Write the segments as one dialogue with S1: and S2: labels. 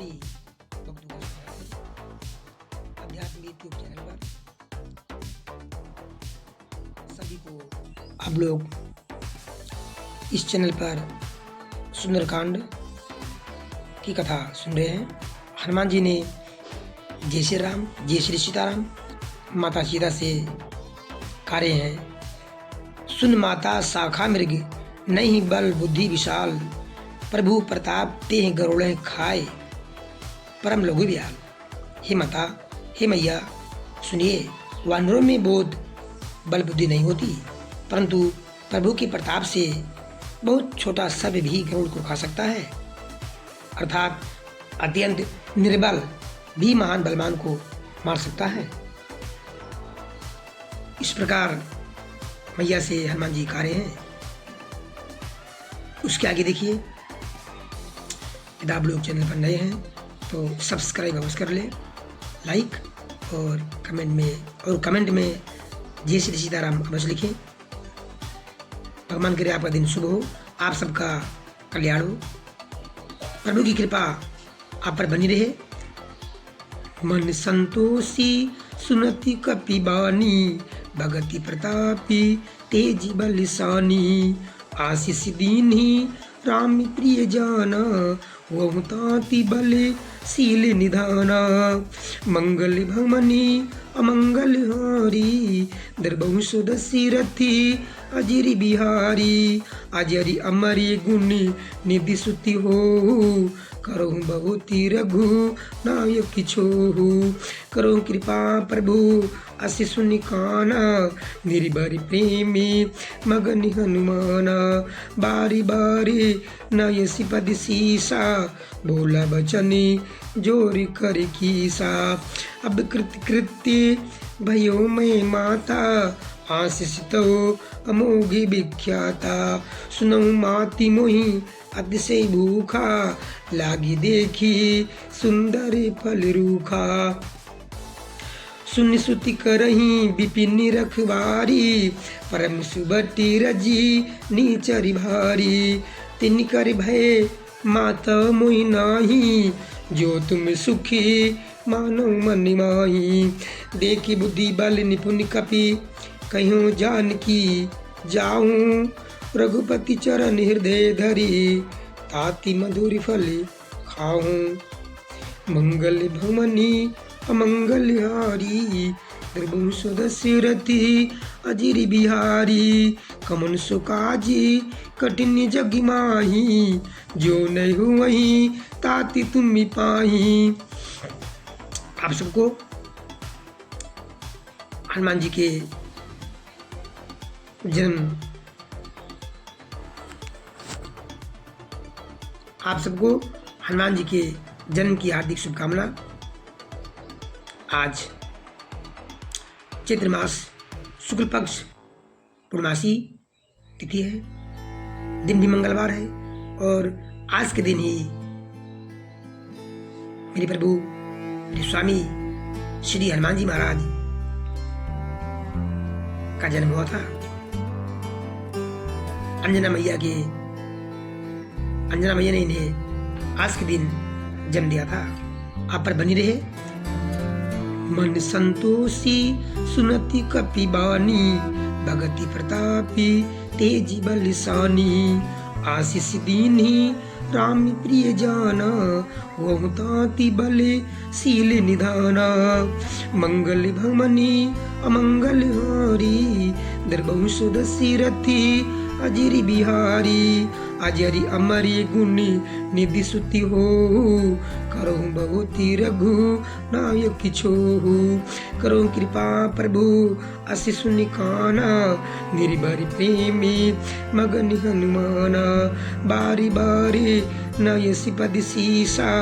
S1: सभी भक्तों का स्वागत है अध्यात्म यूट्यूब चैनल पर। सभी को आप लोग इस चैनल पर सुंदरकांड की कथा सुन रहे हैं। हनुमान जी ने जय श्री राम, जय श्री सीताराम माता सीता से कार्य हैं। सुन माता शाखा मृग नहीं बल बुद्धि विशाल, प्रभु प्रताप तेह गरुड़ खाए परम लघु ब्याल। हे माता, हे मैया सुनिए, वानरों में बोध बल बुद्धि नहीं होती, परंतु प्रभु के प्रताप से बहुत छोटा सर्प भी गरुड़ को खा सकता है। अर्थात अत्यंत निर्बल भी महान बलवान को मार सकता है। इस प्रकार मैया से हनुमान जी कह रहे हैं। उसके आगे देखिए, यदि आप लोग चैनल पर नए हैं तो सब्सक्राइब अवश्य कर ले, लाइक और कमेंट में जय श्री सीताराम अवश्य लिखें। भगवान करे आपका दिन शुभ हो, आप सबका कल्याण हो, प्रभु की कृपा आप पर बनी रहे। मन संतोषी सुनति कपि बानी, भगति प्रतापी तेज बलिसानी। आशीष दीन्ही राम प्रिय जाना, वहु ताति बले शील निधाना। मंगल भमनी अमंगल हारी, दरबहु सुदसी रथी अजिरि बिहारी। अजरि अमरि गुणी निधि सुति हो, करहु बहुति रघु नायक छोहु। करहु कृपा प्रभु अति सुनि काना, निर्भर प्रेमी मगन हनुमाना। बारी बारी नयसि पद सीसा, बोला बचनी जोरी कर कीसा। अब कृत्य भयो मैं माता, आशीष तो अमोघ विख्याता। सुनऊ माति मोहि अतिशय भूखा, लागी देखी सुंदर फल रूखा। सुन सुति करही विपिन रखवारी, परम सुबटी रजी नीचरि भारी। तिन कर भय माता मोहि नाही, जो तुम सुखी मानो मन माही। देखी बुद्धि बल निपुण कपि, कह्यों जानकी जाऊं। रघुपति चरण हृदय धरी, ताति मधुर फल खाऊं। मंगल भमनी अमंगल हारी, द्रबहु सुदस्य रथी अजिरि बिहारी। कमन सुकाजी कठिन जग माही, जो नहीं हुई ताति तुम पाही। आप सबको हनुमान जी के जन्म की हार्दिक शुभकामना। आज चैत्र मास शुक्ल पक्ष पूर्णमासी तिथि है, दिन भी मंगलवार है और आज के दिन ही मेरे प्रभु मेरे स्वामी श्री हनुमान जी महाराज का जन्म हुआ था। अंजना मैया ने इन्हें आज के दिन जन्म दिया था। आप पर बनी रहे। मन संतोषी सुनति कपि बानी, भगति प्रतापी तेज बलिसानी। आशीष दीन्ही राम प्रिय जाना, वहु ताति बले शील निधाना। मंगल भमनी अमंगल हारी, दरबहु सुदसी रथी अजिरि बिहारी। अजरि अमरि गुणी निधि सुति हो, करहु बहुति रघु नायक छोहु। करहु कृपा प्रभु अति सुनि काना, निर्भर प्रेमी मगन हनुमाना। बारी बारी नयसि पद सीसा,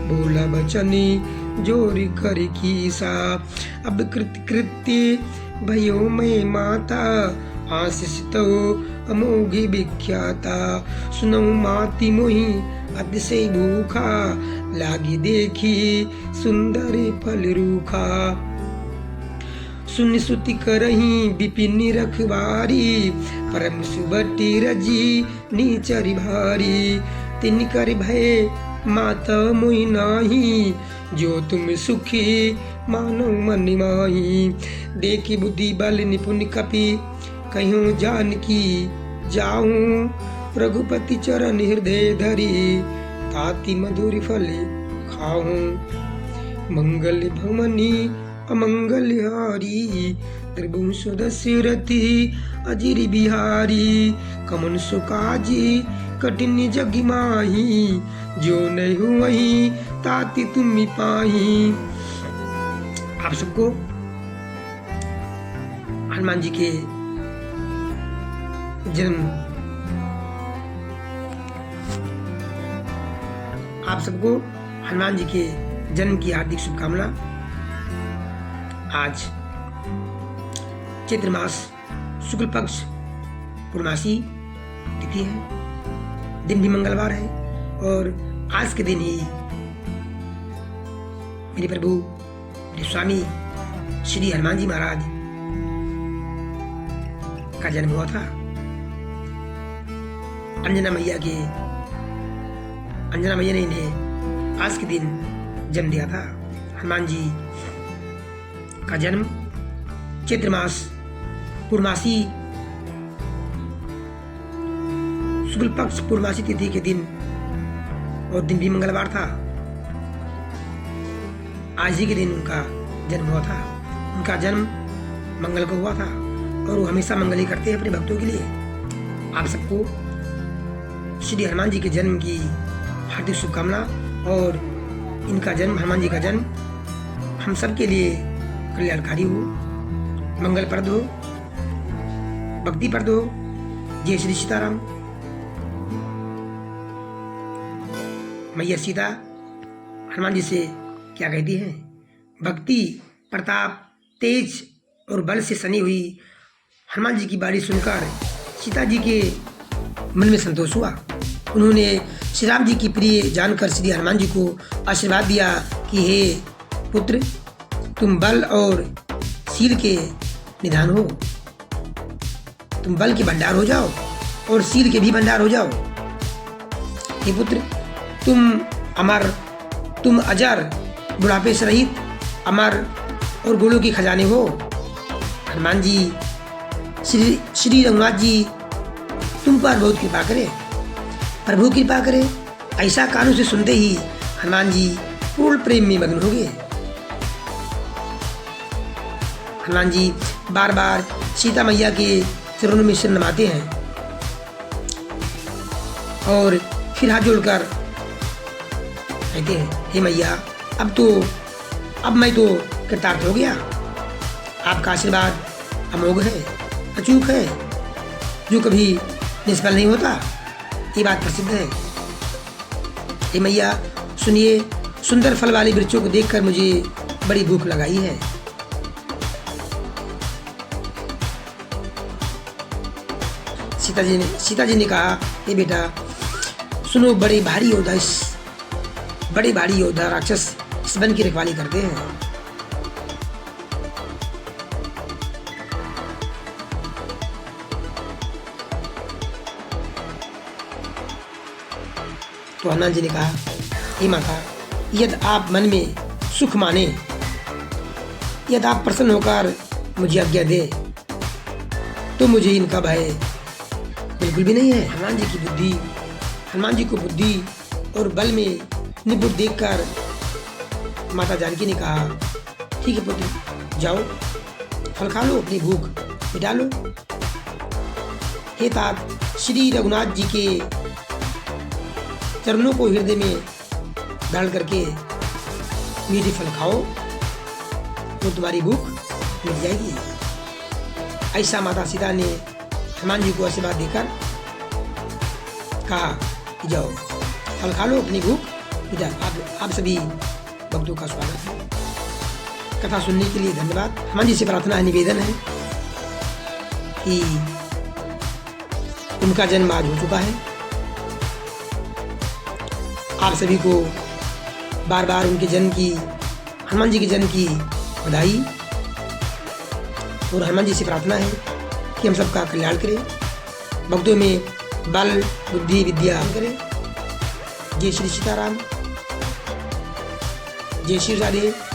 S1: बोला बचनी जोरी कर कीसा। अब कृत्य भयो मैं माता, आशीष तो अमोघ विख्याता। सुनऊ माति मोहि अतिशय भूखा, लागी देखी सुंदर फल रूखा। सुन सुति करही विपिन रखवारी, परम सुबटी रजी नीचरि भारी। तिन कर भय माता मोहि नाही, जो तुम सुखी मानो मन माही। देखी बुद्धि बल निपुण कपि, कहूँ जानकी जाऊँ। रघुपति चरण हृदय धरी, ताति मधुर फल खाऊँ। मंगल भवनी अमंगल हारी, त्रिभुवन सुदस्य रति अजिर बिहारी। कमन सुकाजी कठिन जग माही, जो नहीं हुई ताति तुम पाही। आप सबको हनुमान जी के जन्म, आप सबको हनुमान जी के जन्म की हार्दिक शुभकामना। आज चैत्र मास शुक्ल पक्ष पूर्णमासी तिथि है, दिन भी मंगलवार है और आज के दिन ही मेरे प्रभु, मेरे स्वामी श्री हनुमान जी महाराज का जन्म हुआ था। अंजना मैया ने इन्हें आज के दिन जन्म दिया था। हनुमान जी का जन्म चैत्र मास पूर्णमासी शुक्ल पक्ष पूर्णमासी तिथि के दिन और दिन भी मंगलवार था। आज ही के दिन उनका जन्म हुआ था। उनका जन्म मंगल को हुआ था और वो हमेशा मंगल ही करते हैं अपने भक्तों के लिए। आप सबको श्री हनुमान जी के जन्म की हार्दिक शुभकामना और इनका जन्म, हनुमान जी का जन्म हम सब के लिए कल्याणकारी हो, मंगलप्रद हो, भक्तिप्रद हो। जय श्री सीताराम। मैया सीता हनुमान जी से क्या कहती है? भक्ति, प्रताप, तेज और बल से सनी हुई हनुमान जी की बाणी सुनकर सीता जी के मन में संतोष हुआ। उन्होंने श्री राम जी की प्रिय जानकर श्री हनुमान जी को आशीर्वाद दिया कि हे पुत्र, तुम बल और शील के निधान हो, तुम बल के भंडार हो जाओ और शील के भी भंडार हो जाओ। हे पुत्र, तुम अमर, तुम अजर, बुढ़ापे से रहित, अमर और गुणों के खजाने हो। हनुमान जी, श्री रघुनाथ जी तुम पर बहुत कृपा करे, प्रभु कृपा करे। ऐसा कानों से सुनते ही हनुमान जी पूर्ण प्रेम में मग्न हो गए। हनुमान जी बार बार सीता मैया के चरणों में सिर नवाते हैं और फिर हाथ जोड़कर कहते हैं, हे मैया, अब मैं तो कृतार्थ हो गया। आपका आशीर्वाद अमोघ है, अचूक है, जो कभी निष्फल नहीं होता। ये बात प्रसिद्ध है। हे मैया, सुनिए, सुंदर फल वाले वृक्षों को देखकर मुझे बड़ी भूख लगाई है। सीता जी ने कहा, हे बेटा सुनो, बड़े भारी योद्धा राक्षस इस वन की रखवाली करते हैं। तो हनुमान जी ने कहा, हे माता, यदि आप मन में सुख माने, यदि आप प्रसन्न होकर मुझे आज्ञा दे, तो मुझे इनका भय बिल्कुल भी नहीं है। हनुमान जी को बुद्धि और बल में निपुण देखकर माता जानकी ने कहा, ठीक है पुत्र, जाओ फल खा लो, अपनी भूख मिटा लो। हे तात, श्री रघुनाथ जी के चरणों को हृदय में धारण करके मीठे फल खाओ तो तुम्हारी भूख मिट जाएगी। ऐसा माता सीता ने हनुमान जी को आशीर्वाद देकर कहा कि जाओ फल खा लो, अपनी भूख मिटा। आप सभी भक्तों का स्वागत है। कथा सुनने के लिए धन्यवाद। हनुमान जी से प्रार्थना है, निवेदन है कि उनका जन्म आज हो चुका है। आप सभी को बार बार उनके जन्म की, हनुमान जी के जन्म की बधाई और हनुमान जी से प्रार्थना है कि हम सबका कल्याण करें, भक्तों में बल, बुद्धि, विद्या करे। जय श्री सीताराम। जय श्री राधे।